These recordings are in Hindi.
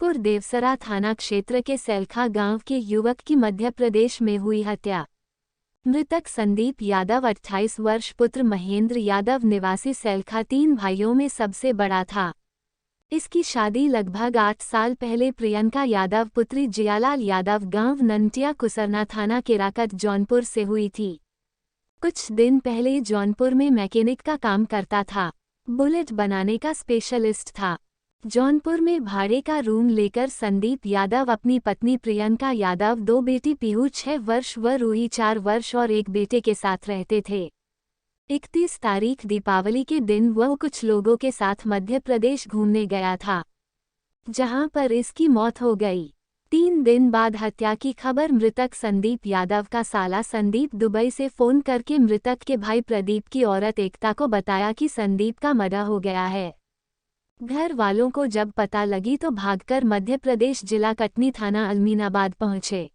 जौनपुर देवसरा थाना क्षेत्र के सेलखा गांव के युवक की मध्य प्रदेश में हुई हत्या। मृतक संदीप यादव 28 वर्ष पुत्र महेंद्र यादव निवासी सेलखा 3 भाइयों में सबसे बड़ा था। इसकी शादी लगभग 8 साल पहले प्रियंका यादव पुत्री जियालाल यादव गांव ननटिया कुसरना थाना केराकत जौनपुर से हुई थी। कुछ दिन पहले जौनपुर में मैकेनिक का काम करता था। बुलेट बनाने का स्पेशलिस्ट था। जौनपुर में भाड़े का रूम लेकर संदीप यादव अपनी पत्नी प्रियंका यादव, 2 बेटी पीहू 6 वर्ष व रूही 4 वर्ष और एक बेटे के साथ रहते थे। 31 तारीख दीपावली के दिन वह कुछ लोगों के साथ मध्य प्रदेश घूमने गया था, जहां पर इसकी मौत हो गई। 3 दिन बाद हत्या की खबर मृतक संदीप यादव का साला संदीप दुबई से फोन करके मृतक के भाई प्रदीप की औरत एकता को बताया कि संदीप का मर्डर हो गया है। घर वालों को जब पता लगी तो भागकर मध्य प्रदेश जिला कटनी थाना अमीनाबाद पहुंचे,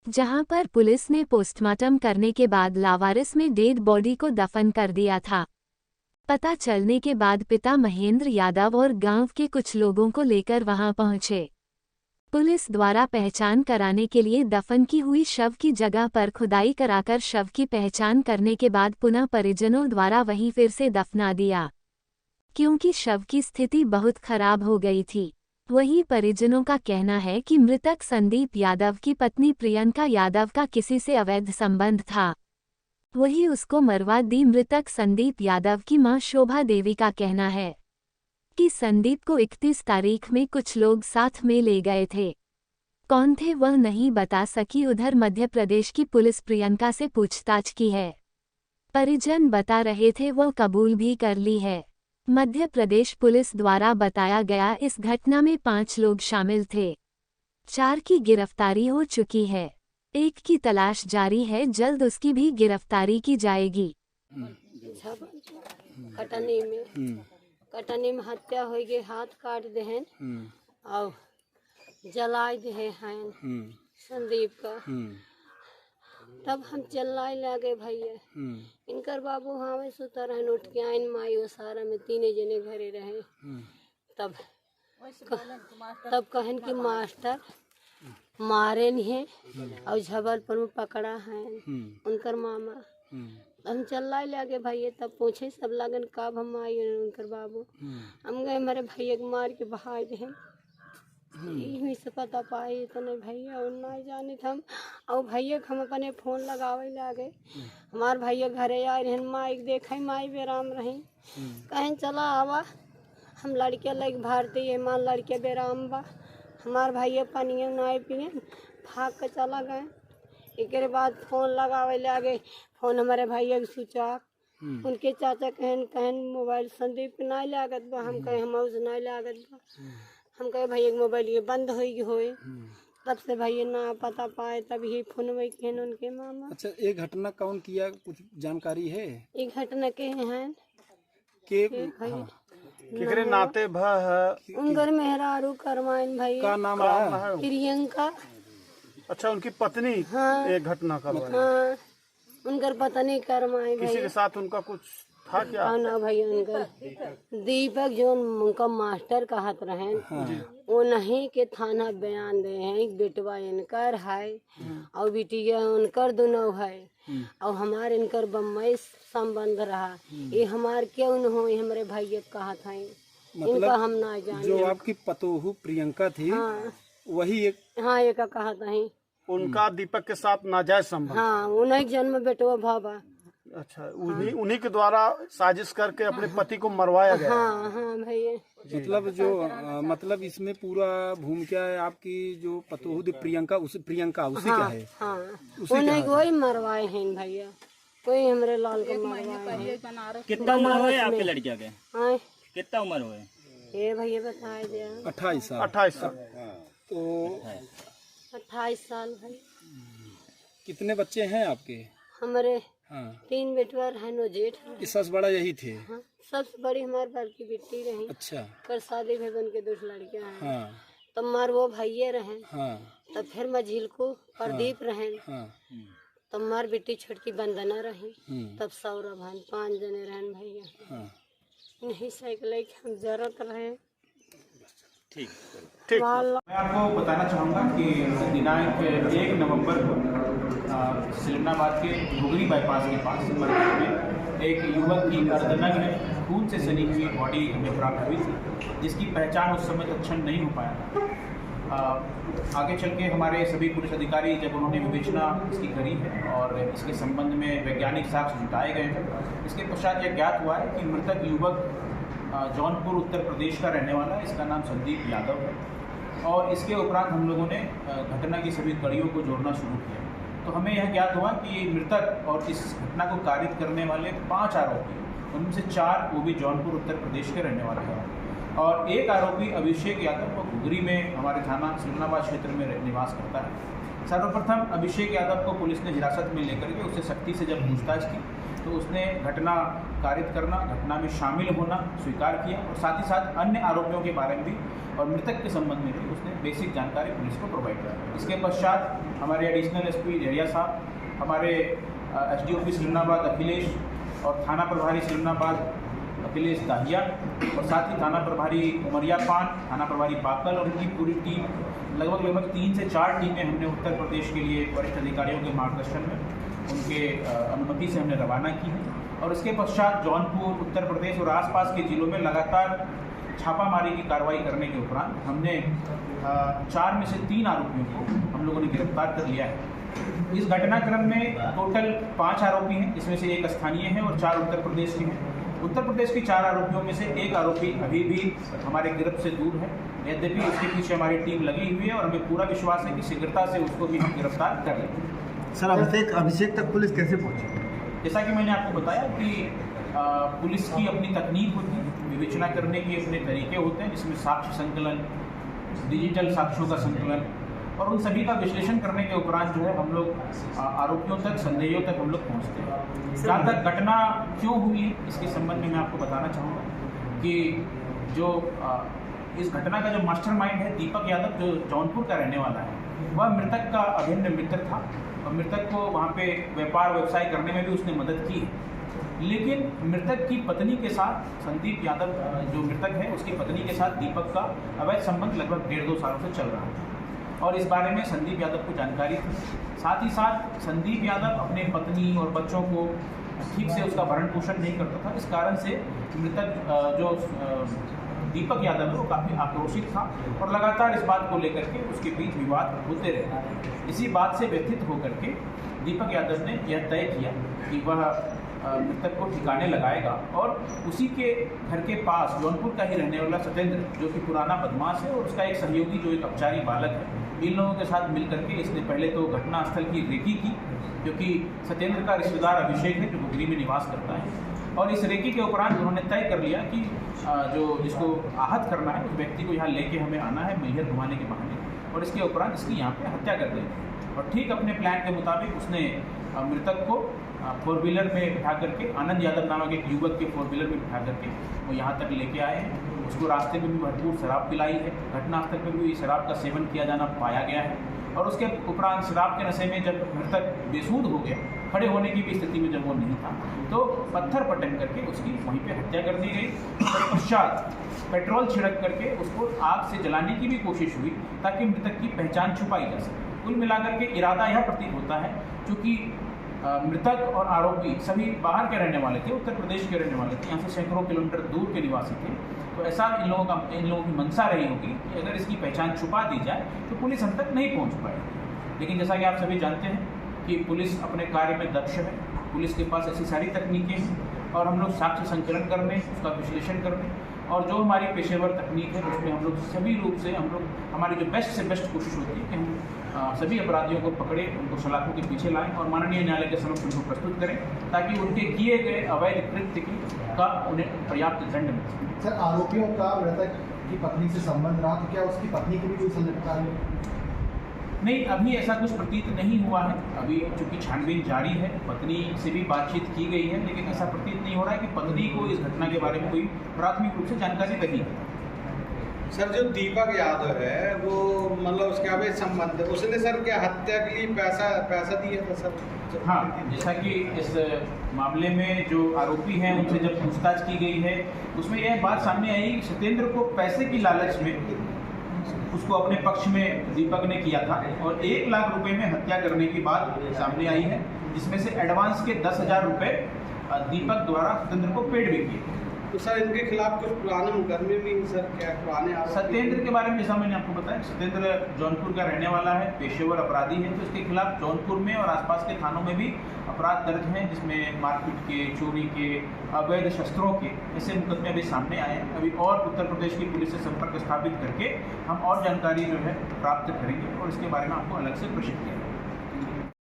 जहां पर पुलिस ने पोस्टमार्टम करने के बाद लावारिस में डेड बॉडी को दफन कर दिया था। पता चलने के बाद पिता महेंद्र यादव और गांव के कुछ लोगों को लेकर वहां पहुंचे। पुलिस द्वारा पहचान कराने के लिए दफन की हुई शव की जगह पर खुदाई कराकर शव की पहचान करने के बाद पुनः परिजनों द्वारा वहीं फिर से दफना दिया, क्योंकि शव की स्थिति बहुत खराब हो गई थी। वहीं परिजनों का कहना है कि मृतक संदीप यादव की पत्नी प्रियंका यादव का किसी से अवैध संबंध था, वही उसको मरवा दी। मृतक संदीप यादव की मां शोभा देवी का कहना है कि संदीप को 31 तारीख में कुछ लोग साथ में ले गए थे। कौन थे वह नहीं बता सकी। उधर मध्य प्रदेश की पुलिस प्रियंका से पूछताछ की है। परिजन बता रहे थे वह कबूल भी कर ली है। मध्य प्रदेश पुलिस द्वारा बताया गया इस घटना में 5 लोग शामिल थे। 4 की गिरफ्तारी हो चुकी है। 1 की तलाश जारी है, जल्द उसकी भी गिरफ्तारी की जाएगी। कटनी में हत्या हो गई, हाथ काट दे हैं और जलाए दे हैं संदीप का। तब हम चिल्लाए लगे भैया, इनकर बाबू हमें सुता रहन, उठ के आइन माई वो सारा में 3 जने घरे रहे। तब कहन कि मास्टर मारे नहीं है और जबलपुर में पकड़ा है उनकर मामा। हम चल्लाए लगे भैया, तब पूछे सब लगन कब हम आई उनकर बाबू। हम गए हमारे भैया के मार के बहा दे यही से पता पाए तो नहीं भैया और नहीं जाने हम। और भैया हम अपने फोन लगावे लगे। हमार भैया घरे आए रहन, माई देखे माई बेराम रही, कहीं चला आवा हम लड़के लग भारतीय मान लड़के बेराम बा। हमार भैया पनिए नहीं पिए भाग के चला गए। एक बाद फोन लगावे लगे, फोन हमारे भैया के स्विच ऑफ। उनके चाचा कहन मोबाइल संदीप के नहीं लागत बा। हम कहे हम नहीं लागत बा। हम कहे भैया मोबाइल ये बंद होए। तब से भैया ना पता पाए, तब ही फोन वही कहन उनके मामा। अच्छा, ये घटना कौन किया, कुछ जानकारी है? ये घटना के हैं के किकरे नाते उनकर मेहरारू करवाइन भैया का नाम है? प्रियंका। अच्छा, उनकी पत्नी। हाँ, एक घटना करवाई। हाँ, उनकर पत्नी करवाई। किसी के साथ उनका कुछ था क्या? हाँ ना भैया, उनकर दीपक जो उनका मास्टर कहत रहे वो नहीं के थाना बयान दे हैं। एक बेटवा इनकर है और बिटिया उनकर दोनों है और हमारे इनकर बम्बई संबंध रहा। ये हमार क्यों न हो, हमारे भैया कहा था इनका हम ना जाने। जो आपकी पतोहू प्रियंका थी, हाँ, वही एक। हाँ, एक कहा था उनका दीपक के साथ नाजायज संबंध। हाँ, उन्हीं जन्म बेटवा भावा। अच्छा, उन्हीं के द्वारा साजिश करके अपने पति को मरवाया गया। हाँ, हाँ भैया। मतलब जो मतलब इसमें पूरा भूमिका है आपकी जो पतोहू प्रियंका उसी का है। हाँ, उन्हें कोई मरवाए हैं भैया, कोई हमारे लाल को मरवाए। कितना उम्र हुए आपके लड़किया के? कितना उम्र हुए? ये भैया बताए दे 28 साल। 28 साल। तो 28 साल भाई। कितने बच्चे हैं आपके? हमारे हाँ, 3 बेटवर है, नो जेठ है। सबसे बड़ा यही थे? हाँ, सबसे बड़ी हमारे बड़की बेटी रही। अच्छा। कर शादी भे बन के 2 लड़कियां हैं। हाँ, तब मार वो भैया रहे। हाँ, तब फिर मझील को प्रदीप रहे। हाँ, तब मार बेटी छोटकी बंदना रही। तब सौरभ है, 5 जने रहन भैया। हाँ। नहीं साइकिल हम जरूरत रहे। ठीक ठीक। मैं आपको बताना चाहूँगा कि दिनांक 1 नवंबर को सिलनाबाद के घुगरी बाईपास के पास मरकज में एक युवक की अर्धनग्न खून से सनी हुई बॉडी हमें प्राप्त हुई थी, जिसकी पहचान उस समय तत्क्षण नहीं हो पाया था। आगे चल के हमारे सभी पुलिस अधिकारी जब उन्होंने विवेचना इसकी करी है और इसके संबंध में वैज्ञानिक साक्ष्य जुटाए गए हैं, इसके पश्चात यह ज्ञात हुआ है कि मृतक युवक जौनपुर उत्तर प्रदेश का रहने वाला है। इसका नाम संदीप यादव है और इसके उपरांत हम लोगों ने घटना की सभी कड़ियों को जोड़ना शुरू किया तो हमें यह ज्ञात हुआ कि मृतक और इस घटना को कारित करने वाले 5 आरोपी, उनमें से 4 वो भी जौनपुर उत्तर प्रदेश के रहने वाले हैं और एक आरोपी अभिषेक यादव वो घुगरी में हमारे थाना सिलनाबाद क्षेत्र में निवास करता है। सर्वप्रथम अभिषेक यादव को पुलिस ने हिरासत में लेकर के उससे सख्ती से जब पूछताछ की तो उसने घटना कारित करना, घटना में शामिल होना स्वीकार किया और साथ ही साथ अन्य आरोपियों के बारे में भी और मृतक के संबंध में भी उसने बेसिक जानकारी पुलिस को प्रोवाइड किया। इसके पश्चात हमारे एडिशनल एसपी डेरिया साहब, हमारे एसडीओपी सिलनाबाद अखिलेश और थाना प्रभारी सिलनाबाद अखिलेश दाहिया और साथ ही थाना प्रभारी उमरिया पान, थाना प्रभारी बाकल और उनकी पूरी टीम लगभग 3 से 4 टीमें हमने उत्तर प्रदेश के लिए वरिष्ठ अधिकारियों के मार्गदर्शन में उनके अनुमति से हमने रवाना की है और इसके पश्चात जौनपुर उत्तर प्रदेश और आसपास के जिलों में लगातार छापामारी की कार्रवाई करने के उपरांत हमने 4 में से 3 आरोपियों को हम लोगों ने गिरफ्तार कर लिया है। इस घटनाक्रम में टोटल 5 आरोपी हैं, जिसमें से 1 स्थानीय है और 4 उत्तर प्रदेश के हैं। उत्तर प्रदेश के 4 आरोपियों में से 1 आरोपी अभी भी हमारे गिरफ्त से दूर है, यद्यपि उसके पीछे हमारी टीम लगी हुई है और हमें पूरा विश्वास है कि शीघ्रता से उसको भी हम गिरफ्तार कर लेंगे। सर, अभिषेक तक पुलिस कैसे पहुंची? जैसा कि मैंने आपको बताया कि पुलिस की अपनी तकनीक होती है, विवेचना करने के अपने तरीके होते हैं, जिसमें साक्ष्य संकलन, डिजिटल साक्ष्यों का संकलन और उन सभी का विश्लेषण करने के उपरांत जो है हम लोग आरोपियों तक, संदेहियों तक हम लोग पहुँचते हैं। जहाँ तक घटना क्यों हुई है इसके संबंध में मैं आपको बताना चाहूँगा कि जो इस घटना का जो मास्टरमाइंड है दीपक यादव, जो जौनपुर का रहने वाला है, वह मृतक का अभिन्न मित्र था और मृतक को वहाँ पे व्यापार व्यवसाय करने में भी उसने मदद की है। लेकिन मृतक की पत्नी के साथ, संदीप यादव जो मृतक है उसकी पत्नी के साथ दीपक का अवैध संबंध लगभग 1.5-2 सालों से चल रहा था और इस बारे में संदीप यादव को जानकारी थी। साथ ही साथ संदीप यादव अपने पत्नी और बच्चों को ठीक से उसका भरण पोषण नहीं करता था। इस कारण से मृतक जो दीपक यादव है वो काफ़ी आक्रोशित था और लगातार इस बात को लेकर के उसके बीच विवाद होते रहे। इसी बात से व्यथित होकर के दीपक यादव ने यह तय किया कि वह मृतक को ठिकाने लगाएगा और उसी के घर के पास जौनपुर का ही रहने वाला सत्येंद्र, जो कि पुराना बदमाश है, और उसका एक सहयोगी जो एक अपचारी बालक है, इन लोगों के साथ मिलकर के इसने पहले तो घटनास्थल की रेकी की, क्योंकि सत्येंद्र का रिश्तेदार अभिषेक है जो घुगरी में निवास करता है, और इस रेकी के उपरांत उन्होंने तय कर लिया कि जो जिसको आहत करना है उस व्यक्ति को यहाँ लेके हमें आना है मैहर घुमाने के बहाने, और इसके उपरांत इसकी यहाँ पे हत्या कर देंगे। और ठीक अपने प्लान के मुताबिक उसने मृतक को 4 व्हीलर में बिठा करके, आनंद यादव नामक एक युवक के 4 व्हीलर में बिठा करके वो यहाँ तक लेके आए हैं। उसको रास्ते में भी भरपूर शराब पिलाई है, घटनास्थल पर भी शराब का सेवन किया जाना पाया गया है, और उसके उपरांत शराब के नशे में जब मृतक बेसुध हो गया, खड़े होने की भी स्थिति में जब वो नहीं था, तो पत्थर पटक करके उसकी वहीं पे हत्या कर दी गई। तत्पश्चात पेट्रोल छिड़क करके उसको आग से जलाने की भी कोशिश हुई ताकि मृतक की पहचान छुपाई जा सके। कुल मिलाकर के इरादा यह प्रतीत होता है, क्योंकि मृतक और आरोपी सभी बाहर के रहने वाले थे, उत्तर प्रदेश के रहने वाले थे, यहाँ से सैकड़ों किलोमीटर दूर के निवासी थे, तो ऐसा इन लोगों की मंशा रही होगी कि अगर इसकी पहचान छुपा दी जाए तो पुलिस हम तक नहीं पहुँच पाएगी। लेकिन जैसा कि आप सभी जानते हैं कि पुलिस अपने कार्य में दक्ष है, पुलिस के पास ऐसी सारी तकनीकें हैं और हम लोग साक्ष्य संकलन करने, उसका विश्लेषण करने, और जो हमारी पेशेवर तकनीक है उसमें हम लोग सभी रूप से हमारी जो बेस्ट से बेस्ट कोशिश होती है कि हम सभी अपराधियों को पकड़े, उनको सलाखों के पीछे लाएं और माननीय न्यायालय के समक्ष उनको प्रस्तुत करें ताकि उनके किए गए अवैध कृत्य का उन्हें पर्याप्त दंड मिले। सर, आरोपियों का मृतक की पत्नी से संबंध रहा तो क्या उसकी पत्नी की भी कोई संलिप्तता है? नहीं, अभी ऐसा कुछ प्रतीत नहीं हुआ है। अभी चूंकि छानबीन जारी है, पत्नी से भी बातचीत की गई है, लेकिन ऐसा प्रतीत नहीं हो रहा है कि पत्नी को इस घटना के बारे में कोई प्राथमिक रूप से जानकारी रही है। सर, जो दीपक यादव है वो मतलब उसके अवैध संबंध है, उसने सर क्या हत्या के लिए पैसा दिया था सर? हाँ, जैसा कि इस मामले में जो आरोपी हैं उनसे जब पूछताछ की गई है उसमें यह बात सामने आई कि सत्येंद्र को पैसे की लालच में उसको अपने पक्ष में दीपक ने किया था और 1 लाख रुपए में हत्या करने की बात सामने आई है, जिसमें से एडवांस के 10,000 रुपए दीपक द्वारा सत्येंद्र को पेड भी किए। तो सर इनके खिलाफ कुछ पुराने मुकदमे भी सर क्या पुराने सत्येंद्र के बारे में जैसा मैंने आपको बताया, सत्येंद्र जौनपुर का रहने वाला है, पेशेवर अपराधी है, तो इसके खिलाफ जौनपुर में और आसपास के थानों में भी अपराध दर्ज हैं, जिसमें मारपीट के, चोरी के, अवैध शस्त्रों के ऐसे मुकदमे अभी सामने आए हैं। अभी और उत्तर प्रदेश की पुलिस से संपर्क स्थापित करके हम और जानकारी जो है प्राप्त करेंगे और इसके बारे में आपको अलग से प्रशिक्षित करेंगे।